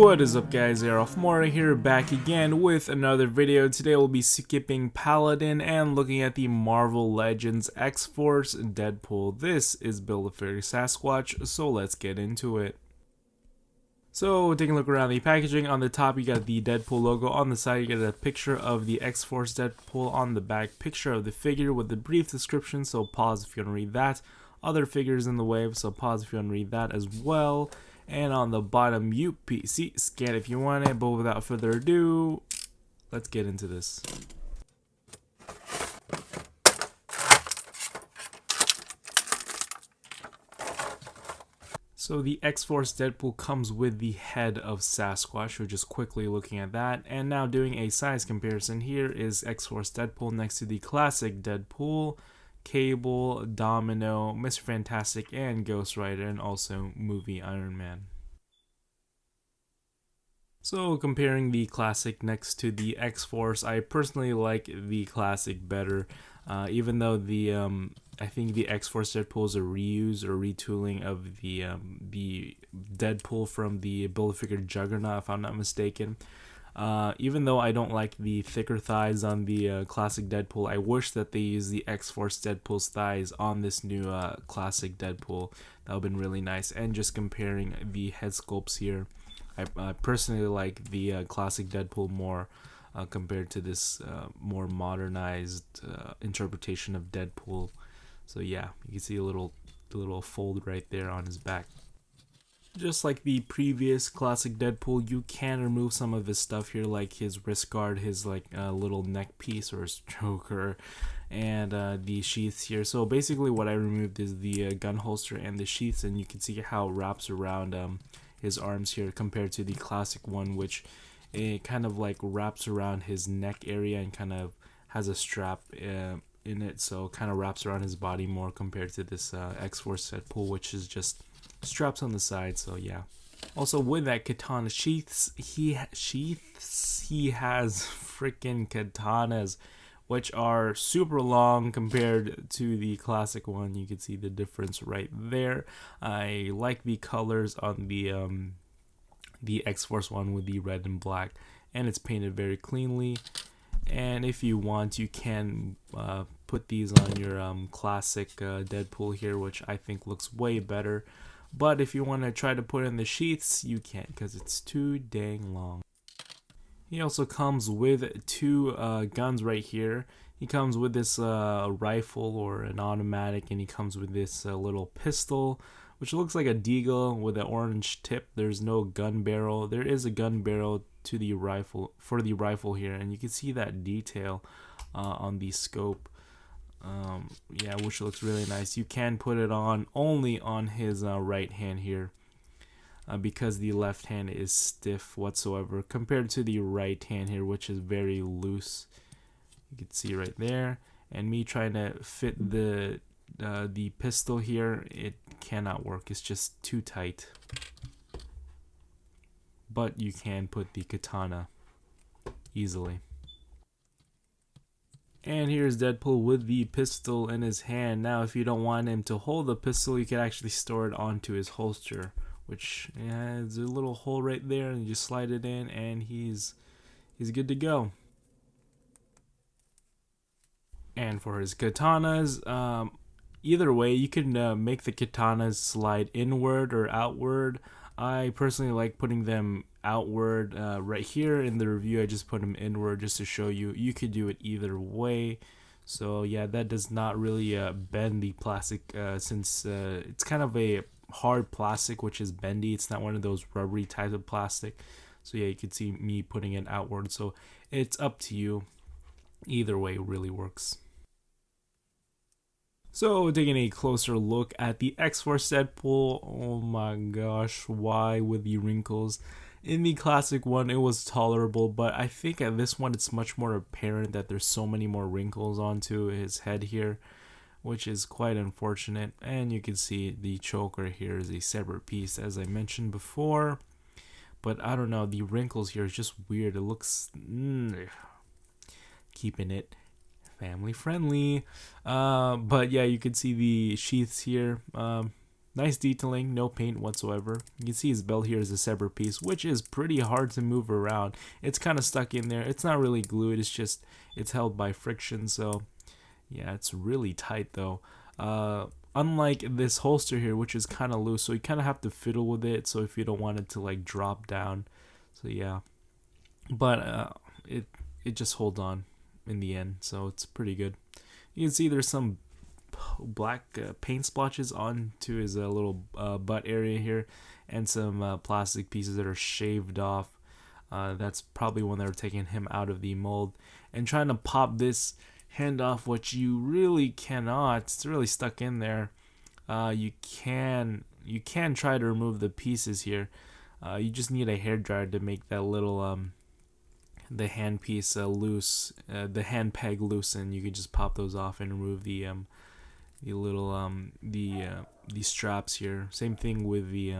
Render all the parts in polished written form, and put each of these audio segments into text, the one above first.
What is up, guys? Arolf here, back again with another video. Today we'll be skipping Paladin and looking at the Marvel Legends X-Force Deadpool. This is Build-A-Fairy Sasquatch, so let's get into it. So, taking a look around the packaging, on the top you got the Deadpool logo, on the side you get a picture of the X-Force Deadpool, on the back picture of the figure with a brief description, so pause if you want to read that. Other figures in the wave, so pause if you want to read that as well. And on the bottom, UPC, scan if you want it, but without further ado, let's get into this. So the X-Force Deadpool comes with the head of Sasquatch, we're just quickly looking at that. And now doing a size comparison, here is X-Force Deadpool next to the classic Deadpool, Cable, Domino, Mr. Fantastic, and Ghost Rider, and also movie Iron Man. So comparing the classic next to the X-Force, I personally like the classic better, even though the I think the X-Force Deadpool is a reuse or retooling of the Deadpool from the Build-A-Figure Juggernaut, if I'm not mistaken. Even though I don't like the thicker thighs on the classic Deadpool, I wish that they use the X-Force Deadpool's thighs on this new classic Deadpool. That would have been really nice. And just comparing the head sculpts here, I personally like the classic Deadpool more compared to this more modernized interpretation of Deadpool. So yeah, you can see a little fold right there on his back. Just like the previous classic Deadpool, you can remove some of his stuff here, like his wrist guard, his little neck piece or his choker, and the sheaths here. So basically what I removed is the gun holster and the sheaths, and you can see how it wraps around his arms here compared to the classic one, which it kind of like wraps around his neck area and kind of has a strap in it, so kind of wraps around his body more compared to this X-Force Deadpool, which is just straps on the side. So yeah. Also with that katana sheaths, he has freaking katanas, which are super long compared to the classic one. You can see the difference right there. I like the colors on the X-Force one with the red and black, and it's painted very cleanly. And if you want, you can put these on your classic Deadpool here, which I think looks way better. But if you want to try to put in the sheaths, you can't because it's too dang long. He also comes with two guns right here. He comes with this rifle or an automatic, and he comes with this little pistol, which looks like a deagle with an orange tip. There's no gun barrel. There is a gun barrel to the rifle for the rifle here, and you can see that detail on the scope. Yeah, which looks really nice. You can put it on only on his right hand here. Because the left hand is stiff whatsoever compared to the right hand here, which is very loose. You can see right there. And me trying to fit the pistol here, it cannot work. It's just too tight. But you can put the katana easily. And here's Deadpool with the pistol in his hand. Now, if you don't want him to hold the pistol, you can actually store it onto his holster, which has a little hole right there, and you just slide it in, and he's good to go. And for his katanas, either way, you can make the katanas slide inward or outward. I personally like putting them outward. Right here in the review, I just put them inward just to show you. You could do it either way. So yeah, that does not really bend the plastic since it's kind of a hard plastic, which is bendy. It's not one of those rubbery types of plastic. So yeah, you can see me putting it outward. So it's up to you. Either way really works. So taking a closer look at the X-Force Deadpool, oh my gosh, why with the wrinkles? In the classic one it was tolerable, but I think at this one it's much more apparent that there's so many more wrinkles onto his head here, which is quite unfortunate. And you can see the choker here is a separate piece, as I mentioned before, but I don't know, the wrinkles here is just weird. It looks keeping it family friendly, but yeah, you can see the sheaths here. Nice detailing, no paint whatsoever. You can see his belt here is a separate piece, which is pretty hard to move around. It's kind of stuck in there. It's not really glued, it's held by friction, so yeah, it's really tight though. Unlike this holster here, which is kind of loose, so you kind of have to fiddle with it, so if you don't want it to like drop down. So yeah, but it just holds on in the end, so it's pretty good. You can see there's some black paint splotches onto his little butt area here, and some plastic pieces that are shaved off. That's probably when they were taking him out of the mold and trying to pop this hand off, which you really cannot. It's really stuck in there. You can try to remove the pieces here. You just need a hair dryer to make that little the hand piece loose, the hand peg loose, and you can just pop those off and remove the little the straps here. Same thing with the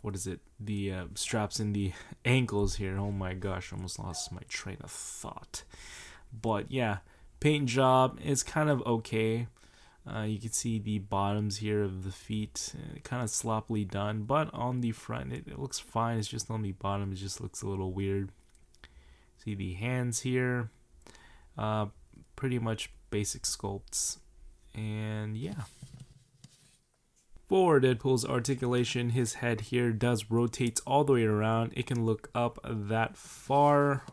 what is it? The straps in the ankles here. Oh my gosh, I almost lost my train of thought. But yeah, paint job is kind of okay. You can see the bottoms here of the feet, kind of sloppily done, but on the front it looks fine. It's just on the bottom it just looks a little weird. See the hands here, pretty much basic sculpts, and yeah. For Deadpool's articulation, his head here does rotate all the way around. It can look up that far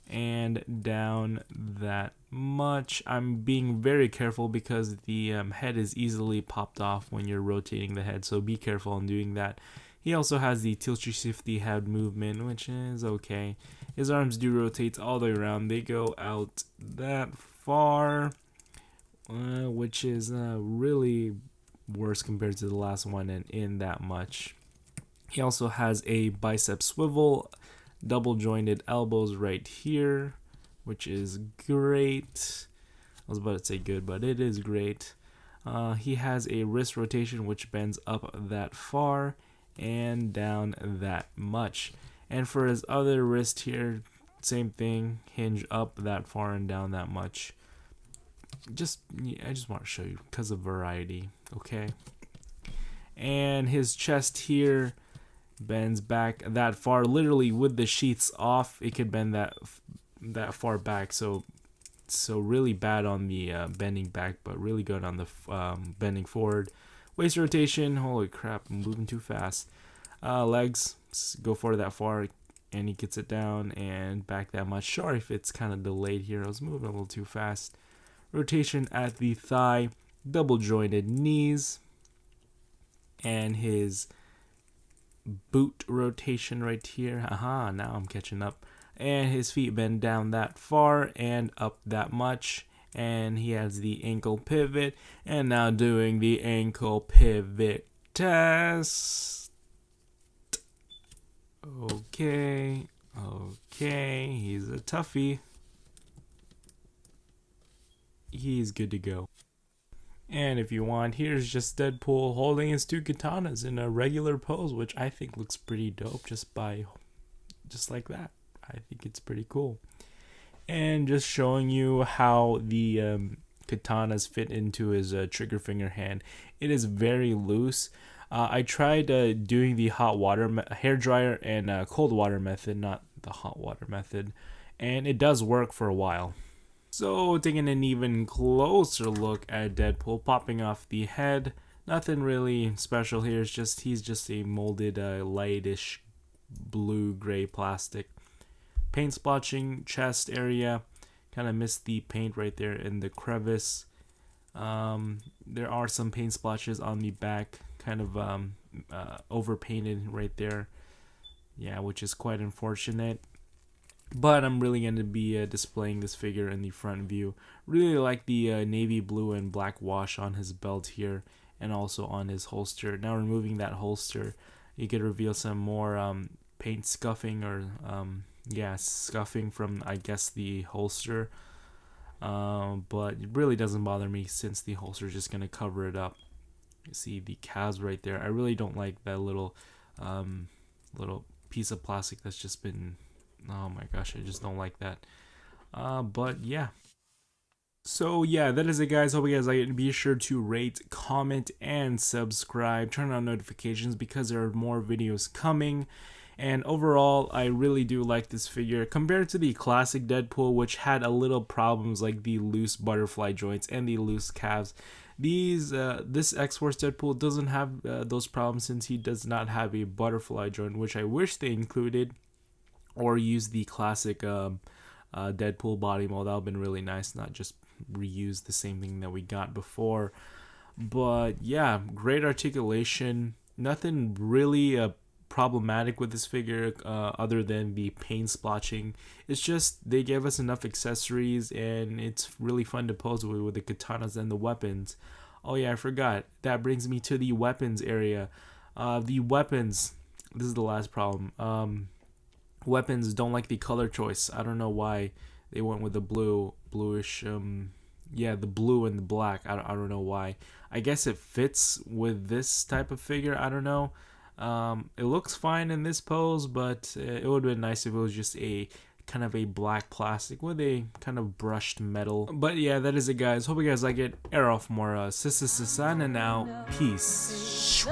and down that much. I'm being very careful because the head is easily popped off when you're rotating the head, so be careful in doing that. He also has the tilt-shifty head movement, which is okay. His arms do rotate all the way around. They go out that far, which is really worse compared to the last one and in that much. He also has a bicep swivel, double jointed elbows right here, which is great. I was about to say good, but it is great. He has a wrist rotation which bends up that far and down that much. And for his other wrist here, same thing, hinge up that far and down that much. I just want to show you because of variety, okay? And his chest here bends back that far, literally with the sheaths off. It could bend that far back, so really bad on the bending back, but really good on the bending forward. Waist rotation, holy crap, I'm moving too fast. Legs go forward that far, and he gets it down and back that much. Sorry if it's kind of delayed here, I was moving a little too fast. Rotation at the thigh, double jointed knees, and his boot rotation right here. Aha, now I'm catching up. And his feet bend down that far and up that much. And he has the ankle pivot. And now doing the ankle pivot test. Okay, he's a toughie. He's good to go. And if you want, here's just Deadpool holding his two katanas in a regular pose, which I think looks pretty dope just like that. I think it's pretty cool. And just showing you how the katanas fit into his trigger finger hand. It is very loose. I tried doing the hot water hair dryer and cold water method, not the hot water method, and it does work for a while. So taking an even closer look at Deadpool, popping off the head, nothing really special here. He's just a molded lightish blue-gray plastic. Paint splotching, chest area, kind of missed the paint right there in the crevice. There are some paint splotches on the back, kind of overpainted right there. Yeah, which is quite unfortunate. But I'm really going to be displaying this figure in the front view. Really like the navy blue and black wash on his belt here, and also on his holster. Now removing that holster, you could reveal some more paint scuffing, or scuffing from, I guess, the holster. But it really doesn't bother me since the holster is just going to cover it up. You see the calves right there. I really don't like that little piece of plastic that's just been... Oh my gosh, I just don't like that. But yeah. So yeah, that is it, guys. Hope you guys like it. Be sure to rate, comment, and subscribe. Turn on notifications because there are more videos coming. And overall, I really do like this figure compared to the classic Deadpool, which had a little problems like the loose butterfly joints and the loose calves. This X-Force Deadpool doesn't have those problems since he does not have a butterfly joint, which I wish they included or use the classic Deadpool body mold. That would have been really nice, not just reuse the same thing that we got before. But yeah, great articulation. Nothing really problematic with this figure other than the paint splotching. It's just they gave us enough accessories and it's really fun to pose with the katanas and the weapons. Oh yeah, I forgot. That brings me to the weapons area. The weapons, this is the last problem. Weapons don't like the color choice. I don't know why they went with the bluish, yeah, the blue and the black. I don't know why. I guess it fits with this type of figure. I don't know. It looks fine in this pose, but it would have been nice if it was just a kind of a black plastic with a kind of brushed metal. But yeah, that is it, guys. Hope you guys like it. Arolf more Sisa and now peace.